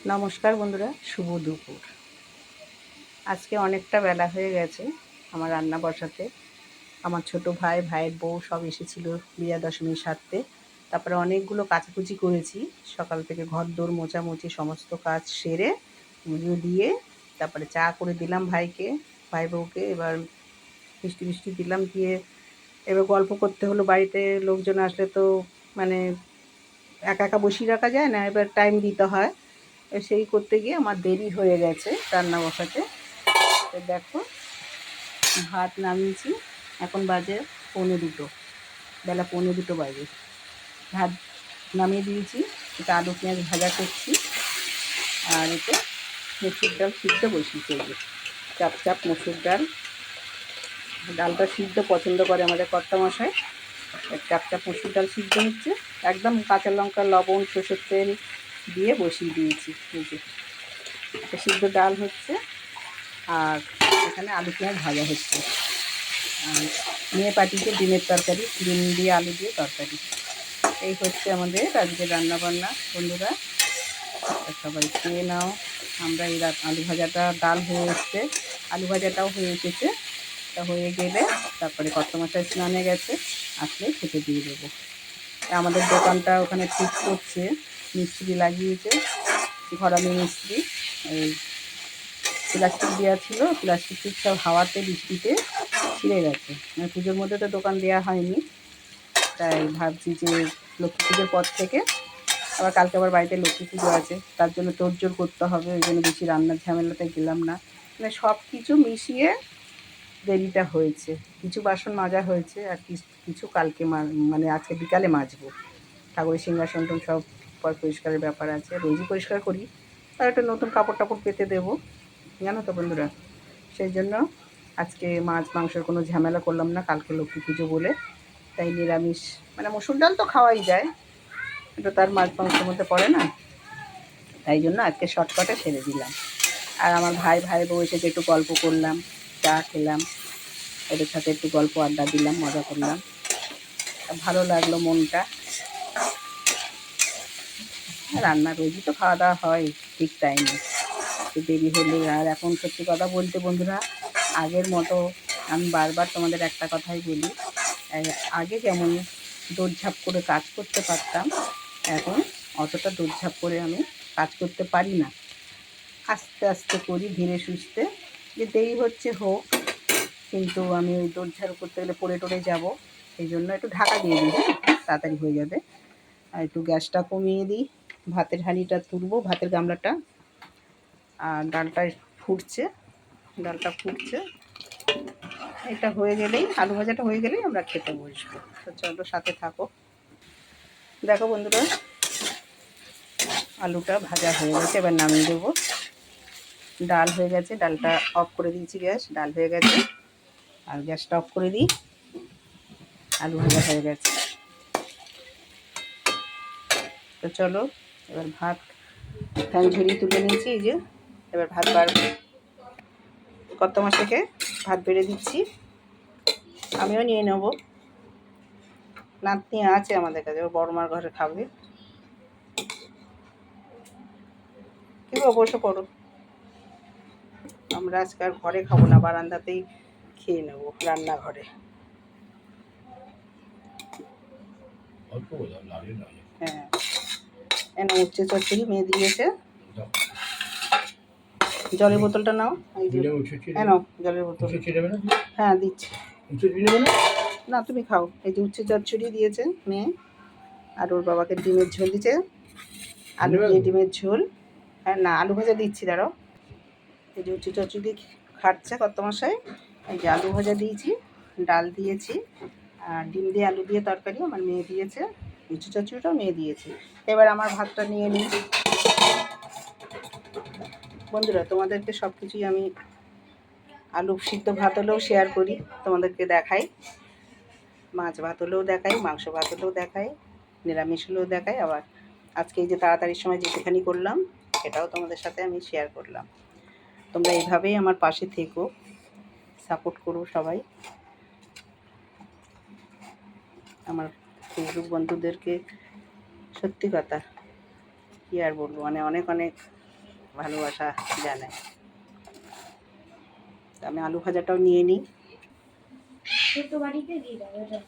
নমস্কার বন্ধুরা, শুভ দুপুর। আজকে অনেকটা বেলা হয়ে গেছে আমার রান্না বসাতে। আমার ছোট ভাই, ভাইয়ের বউ সব এসেছিল বিজয়া দশমীর সারতে। তারপরে অনেকগুলো কাচাকুচি করেছি। সকাল থেকে ঘরদোর মোছামুছি সমস্ত কাজ সেরে পুজো দিয়ে তারপরে চা করে দিলাম ভাইকে, ভাই বউকে। এবার মিষ্টি মিষ্টি দিলাম, দিয়ে এবার গল্প করতে হলো। বাড়িতে লোকজন আসলে তো মানে একা একা বসিয়ে রাখা যায় না, এবার টাইম দিতে হয়। সেই করতে গিয়ে আমার দেরি হয়ে গেছে রান্না বসাতে। তো দেখো, ভাত নামিয়েছি, এখন বাজে 1:45, বেলা 1:45 বাজে। ভাত নামিয়ে দিয়েছি, এটা আলু পেঁয়াজ ভাজা করছি। আর এতে মসুর ডাল সিদ্ধ বসিয়েছি, এই যে চাপ চাপ মসুর ডাল। ডালটা সিদ্ধ পছন্দ করে আমাদের কর্তামশাই। চাপ চাপ মসুর ডাল সিদ্ধ হচ্ছে, একদম কাঁচা লঙ্কা, লবণ, সরষের তেল দিয়ে বসিয়ে দিয়েছি। এই যে একটা সিদ্ধ ডাল হচ্ছে, আর এখানে আলু পেঁয়াজ ভাজা হচ্ছে। আর মেয়ে পাটিতে ডিমের তরকারি, ডিম দিয়ে আলু দিয়ে তরকারি। এই হচ্ছে আমাদের আজকে রান্নাবান্না বন্ধুরা। সবাই খেয়ে নাও। আমরা এই আলু ভাজাটা, ডাল হয়ে এসছে, আলু ভাজাটাও হয়ে এসেছে। তা হয়ে গেলে তারপরে কর্তামশাই স্নানে গেছে, আসলে খেতে দিয়ে দেবো। আমাদের দোকানটা ওখানে ঠিক করছে, মিস্ত্রি লাগিয়েছে, ঘরামি মিস্ত্রি। এই প্লাস্টিক দেওয়া ছিল, প্লাস্টিক সব হাওয়াতে বৃষ্টিতে ছিঁড়ে গেছে। মানে পুজোর মধ্যে তো দোকান দেওয়া হয়নি, তাই ভাবছি যে লক্ষ্মী পুজোর পর থেকে, আবার কালকে আবার বাড়িতে লক্ষ্মী পুজো আছে, তার জন্য তোড়জোড় করতে হবে। ওই জন্য বেশি রান্নার ঝামেলাতে গেলাম না। মানে সব কিছু মিশিয়ে দেরিটা হয়েছে। কিছু বাসন মাজা হয়েছে, আর কিছু কালকে মানে আজকে বিকালে মাজবো। ঠাকুরের সিংহাসন সব পরিষ্কারের ব্যাপার আছে, রোজই পরিষ্কার করি। আর একটা নতুন কাপড় টাপড় পেতে দেবো, জানো তো বন্ধুরা। সেই জন্য আজকে মাছ মাংসের কোনো ঝামেলা করলাম না, কালকে লক্ষ্মী পুজো বলে। তাই নিরামিষ, মানে মসুর ডাল তো খাওয়াই যায়, এটা তার মাছ মাংসের মধ্যে পড়ে না। তাই জন্য আজকে শর্টকাটে সেরে দিলাম। আর আমার ভাই বউ এসে একটু গল্প করলাম, চা খেলাম, ওদের সাথে একটু গল্প আড্ডা দিলাম, মজা করলাম, ভালো লাগলো মনটা। রান্না রোজই তো খাওয়া দাওয়া হয় ঠিক টাইমে, একটু দেরি হলে। আর এখন সত্যি কথা বলতে বন্ধুরা, আগের মতো আমি বারবার তোমাদের একটা কথাই বলি, আগে যেমন দৌড়ঝাঁপ করে কাজ করতে পারতাম, এখন অতটা দৌড়ঝাঁপ করে আমি কাজ করতে পারি না। আস্তে আস্তে করি, ধীরে সুস্থে। যে দেরি হচ্ছে হোক, কিন্তু আমি ওই দৌড়ঝাঁপ করতে গেলে পড়ে টরে যাবো, সেই জন্য একটু ঢাকা দিয়ে দিই, হ্যাঁ তাড়াতাড়ি হয়ে যাবে। আর একটু গ্যাসটা কমিয়ে দিই, ভাতের হাঁড়িটা তুলবো, ভাতের গামলাটা। আর ডালটা ফুটছে, ডালটা ফুটছে। এটা হয়ে গেলেই, আলু ভাজাটা হয়ে গেলেই আমরা খেতে বসবো। তো চলো সাথে থাকো। দেখো বন্ধুরা, আলুটা ভাজা হয়ে গেছে, এবার নামিয়ে দেবো। ডাল হয়ে গেছে, ডালটা অফ করে দিয়েছি, গ্যাস, ডাল হয়ে গেছে। আর গ্যাসটা অফ করে দিই, আলু ভাজা হয়ে গেছে। তো চলো এবার ভাত, ফ্যান ঝরিয়ে তুলে নিয়েছি, এই যে এবার ভাত বাড়বো। কর্তামশাইকে ভাত বেড়ে দিচ্ছি, আমিও নিয়ে নেব। নাতনি আছে আমাদের কাছে, ও বড় মার ঘরে খাবে। কি গো, বসে পড়ো। আমরা আজকে আর ঘরে খাবো না, বারান্দাতেই খেয়ে নেব, রান্নাঘরে। হ্যাঁ, এনে উচ্ছে চচ্চড়ি মেয়ে দিয়েছে। জলের বোতলটা নাও, নাও জলের বোতল। হ্যাঁ দিচ্ছি, না তুমি খাও। এই যে উচ্ছে চচ্চড়ি দিয়েছে মেয়ে, আর ওর বাবাকে ডিমের ঝোল দিয়েছে, আলু দিয়ে ডিমের ঝোল। হ্যাঁ না, আলু ভাজা দিচ্ছি, দাঁড়াও। এই যে উচ্ছে চচ্চড়ি খাচ্ছে কর্তামশাই। এই যে আলু ভাজা দিয়েছি, ডাল দিয়েছি, আর ডিম দিয়ে আলু দিয়ে তরকারি আমার মেয়ে দিয়েছে, উচ্ছে চচ্চড়িটাও মেয়ে দিয়েছে। এবার আমার ভাতটা নিয়ে নিই বন্ধুরা। তোমাদেরকে সব কিছুই আমি আলু সিদ্ধ ভাত হলেও শেয়ার করি, তোমাদেরকে দেখাই, মাছ ভাত হলেও দেখাই, মাংস ভাত হলেও দেখাই, নিরামিষ হলেও দেখাই। আবার আজকে এই যে তাড়াতাড়ির সময় যেখানি করলাম, সেটাও তোমাদের সাথে আমি শেয়ার করলাম। তোমরা এইভাবেই আমার পাশে থেকো, সাপোর্ট করো সবাই। আমার ফেসবুক বন্ধুদেরকে সত্যি কথা কী আর বলবো, মানে অনেক অনেক ভালোবাসা জানাই। আমি আলু ভাজাটাও নিয়ে নিই। তো বাড়িতে দিয়ে দাও এটা।